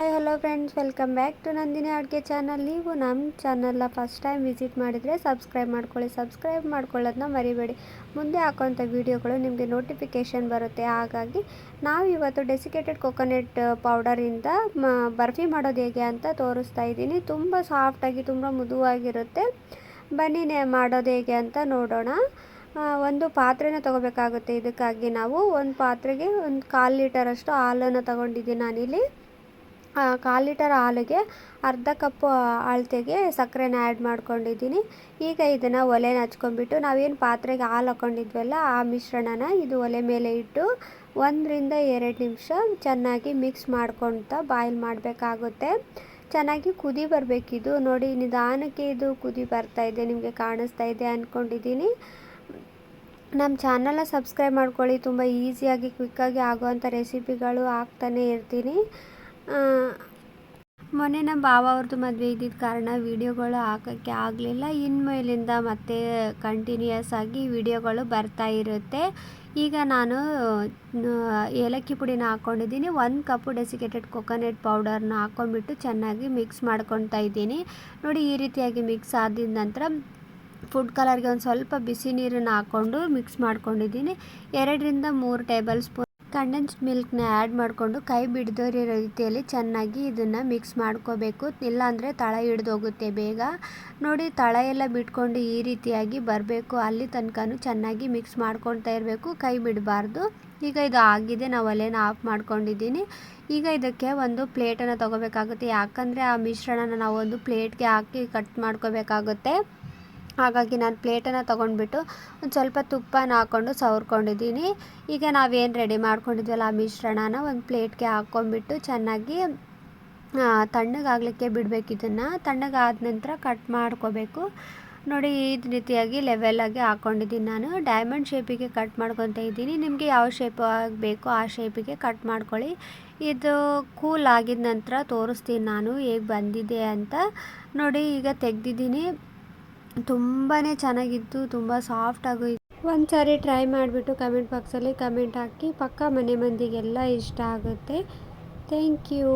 Hi hello friends, welcome back to Nandini ಅಡುಗೆ channel. ನೀವು ನಮ್ಮ ಚಾನಲ್ನ ಫಸ್ಟ್ ಟೈಮ್ ವಿಸಿಟ್ ಮಾಡಿದರೆ ಸಬ್ಸ್ಕ್ರೈಬ್ ಮಾಡ್ಕೊಳ್ಳೋದನ್ನ ಮರಿಬೇಡಿ. ಮುಂದೆ ಹಾಕೋಂಥ ವೀಡಿಯೋಗಳು ನಿಮಗೆ ನೋಟಿಫಿಕೇಷನ್ ಬರುತ್ತೆ. ಹಾಗಾಗಿ ನಾವು ಇವತ್ತು ಡೆಸಿಕೇಟೆಡ್ ಕೊಕೊನೆಟ್ ಪೌಡರಿಂದ ಬರ್ಫಿ ಮಾಡೋದು ಹೇಗೆ ಅಂತ ತೋರಿಸ್ತಾ ಇದ್ದೀನಿ. ತುಂಬ ಸಾಫ್ಟಾಗಿ ತುಂಬ ಮೃದುವಾಗಿರುತ್ತೆ. ಬನ್ನಿ ಮಾಡೋದು ಹೇಗೆ ಅಂತ ನೋಡೋಣ. ಒಂದು ಪಾತ್ರೆನ ತೊಗೋಬೇಕಾಗುತ್ತೆ. ಇದಕ್ಕಾಗಿ ನಾವು ಒಂದು ಪಾತ್ರೆಗೆ ಒಂದು 1/4 ಲೀಟರಷ್ಟು ಹಾಲನ್ನು ತೊಗೊಂಡಿದ್ದೀನಿ ನಾನಿಲ್ಲಿ. 1/4 ಲೀಟರ್ ಹಾಲಿಗೆ ಅರ್ಧ ಕಪ್ಪು ಅಳತೆಗೆ ಸಕ್ಕರೆನ ಆ್ಯಡ್ ಮಾಡ್ಕೊಂಡಿದ್ದೀನಿ. ಈಗ ಇದನ್ನು ಒಲೆನ ಹಚ್ಕೊಂಡ್ಬಿಟ್ಟು ನಾವೇನು ಪಾತ್ರೆಗೆ ಹಾಲು ಹಾಕ್ಕೊಂಡಿದ್ವಲ್ಲ ಆ ಮಿಶ್ರಣನ ಇದು ಒಲೆ ಮೇಲೆ ಇಟ್ಟು 1 ರಿಂದ 2 ನಿಮಿಷ ಚೆನ್ನಾಗಿ ಮಿಕ್ಸ್ ಮಾಡ್ಕೊಳ್ತಾ ಬಾಯ್ಲ್ ಮಾಡಬೇಕಾಗುತ್ತೆ. ಚೆನ್ನಾಗಿ ಕುದಿ ಬರಬೇಕಿದು. ನೋಡಿ, ನಿಧಾನಕ್ಕೆ ಇದು ಕುದಿ ಬರ್ತಾ ಇದೆ, ನಿಮಗೆ ಕಾಣಿಸ್ತಾ ಇದೆ ಅಂದ್ಕೊಂಡಿದ್ದೀನಿ. ನಮ್ಮ ಚಾನಲ್ನ ಸಬ್ಸ್ಕ್ರೈಬ್ ಮಾಡ್ಕೊಳ್ಳಿ. ತುಂಬ ಈಸಿಯಾಗಿ ಕ್ವಿಕ್ಕಾಗಿ ಆಗೋವಂಥ ರೆಸಿಪಿಗಳು ಹಾಕ್ತಾನೆ ಇರ್ತೀನಿ. ಮೊನ್ನೆ ನಮ್ಮ ಬಾವ ಅವ್ರದ್ದು ಮದುವೆ ಇದ್ದಿದ್ದ ಕಾರಣ ವೀಡಿಯೋಗಳು ಹಾಕೋಕ್ಕೆ ಆಗಲಿಲ್ಲ. ಇನ್ಮೇಲಿಂದ ಮತ್ತೆ ಕಂಟಿನ್ಯೂಯಸ್ ಆಗಿ ವೀಡಿಯೋಗಳು ಬರ್ತಾ ಇರುತ್ತೆ. ಈಗ ನಾನು ಏಲಕ್ಕಿ ಪುಡಿನ ಹಾಕ್ಕೊಂಡಿದ್ದೀನಿ. 1 ಕಪ್ಪು ಡೆಸಿಕೇಟೆಡ್ ಕೊಕೊನೆಟ್ ಪೌಡರ್ನ ಹಾಕ್ಕೊಂಡ್ಬಿಟ್ಟು ಚೆನ್ನಾಗಿ ಮಿಕ್ಸ್ ಮಾಡ್ಕೊತಾ ಇದ್ದೀನಿ. ನೋಡಿ, ಈ ರೀತಿಯಾಗಿ ಮಿಕ್ಸ್ ಆದ ನಂತರ ಫುಡ್ ಕಲರ್ಗೆ ಒಂದು ಸ್ವಲ್ಪ ಬಿಸಿ ನೀರನ್ನು ಹಾಕ್ಕೊಂಡು ಮಿಕ್ಸ್ ಮಾಡ್ಕೊಂಡಿದ್ದೀನಿ. 2 ರಿಂದ 3 ಟೇಬಲ್ ಸ್ಪೂನ್ ಕಂಡೆನ್ಸ್ಡ್ ಮಿಲ್ಕ್ನ ಆ್ಯಡ್ ಮಾಡಿಕೊಂಡು ಕೈ ಬಿಡದೋ ರೀತಿಯಲ್ಲಿ ಚೆನ್ನಾಗಿ ಇದನ್ನು ಮಿಕ್ಸ್ ಮಾಡ್ಕೋಬೇಕು. ಇಲ್ಲಾಂದರೆ ತಳ ಹಿಡಿದೋಗುತ್ತೆ ಬೇಗ. ನೋಡಿ, ತಳ ಎಲ್ಲ ಬಿಟ್ಕೊಂಡು ಈ ರೀತಿಯಾಗಿ ಬರಬೇಕು. ಅಲ್ಲಿ ತನಕನೂ ಚೆನ್ನಾಗಿ ಮಿಕ್ಸ್ ಮಾಡ್ಕೊಳ್ತಾ ಇರಬೇಕು, ಕೈ ಬಿಡಬಾರ್ದು. ಈಗ ಇದು ಆಗಿದೆ. ನಾವು ಒಲೆನ ಆಫ್ ಮಾಡ್ಕೊಂಡಿದ್ದೀನಿ. ಈಗ ಇದಕ್ಕೆ ಒಂದು ಪ್ಲೇಟನ್ನು ತೊಗೋಬೇಕಾಗುತ್ತೆ. ಯಾಕಂದರೆ ಆ ಮಿಶ್ರಣನ ನಾವು ಒಂದು ಪ್ಲೇಟ್ಗೆ ಹಾಕಿ ಕಟ್ ಮಾಡ್ಕೋಬೇಕಾಗುತ್ತೆ. ಹಾಗಾಗಿ ನಾನು ಪ್ಲೇಟನ್ನು ತೊಗೊಂಡ್ಬಿಟ್ಟು ಒಂದು ಸ್ವಲ್ಪ ತುಪ್ಪನ ಹಾಕ್ಕೊಂಡು ಸವರ್ಕೊಂಡಿದ್ದೀನಿ. ಈಗ ನಾವೇನು ರೆಡಿ ಮಾಡ್ಕೊಂಡಿದ್ವಲ್ಲ ಆ ಮಿಶ್ರಣನ ಒಂದು ಪ್ಲೇಟ್ಗೆ ಹಾಕ್ಕೊಂಡ್ಬಿಟ್ಟು ಚೆನ್ನಾಗಿ ತಣ್ಣಗಾಗಲಿಕ್ಕೆ ಬಿಡಬೇಕು. ಇದನ್ನು ತಣ್ಣಗಾದ ನಂತರ ಕಟ್ ಮಾಡ್ಕೋಬೇಕು. ನೋಡಿ, ಈ ರೀತಿಯಾಗಿ ಲೆವೆಲಾಗಿ ಹಾಕ್ಕೊಂಡಿದ್ದೀನಿ. ನಾನು ಡೈಮಂಡ್ ಶೇಪಿಗೆ ಕಟ್ ಮಾಡ್ಕೊತಾ ಇದ್ದೀನಿ. ನಿಮಗೆ ಯಾವ ಶೇಪ್ ಆಗಬೇಕು ಆ ಶೇಪಿಗೆ ಕಟ್ ಮಾಡ್ಕೊಳ್ಳಿ. ಇದು ಕೂಲ್ ಆಗಿದ ನಂತರ ತೋರಿಸ್ತೀನಿ ನಾನು ಹೇಗೆ ಬಂದಿದೆ ಅಂತ. ನೋಡಿ, ಈಗ ತೆಗೆದಿದ್ದೀನಿ. ತುಂಬಾ ಚೆನ್ನಾಗಿತ್ತು, ತುಂಬ ಸಾಫ್ಟಾಗೂ ಇತ್ತು. ಒಂದು ಸಾರಿ ಟ್ರೈ ಮಾಡಿಬಿಟ್ಟು ಕಮೆಂಟ್ ಬಾಕ್ಸಲ್ಲಿ ಕಮೆಂಟ್ ಹಾಕಿ. ಪಕ್ಕ ಮನೆ ಮಂದಿಗೆಲ್ಲ ಇಷ್ಟ ಆಗುತ್ತೆ. Thank you.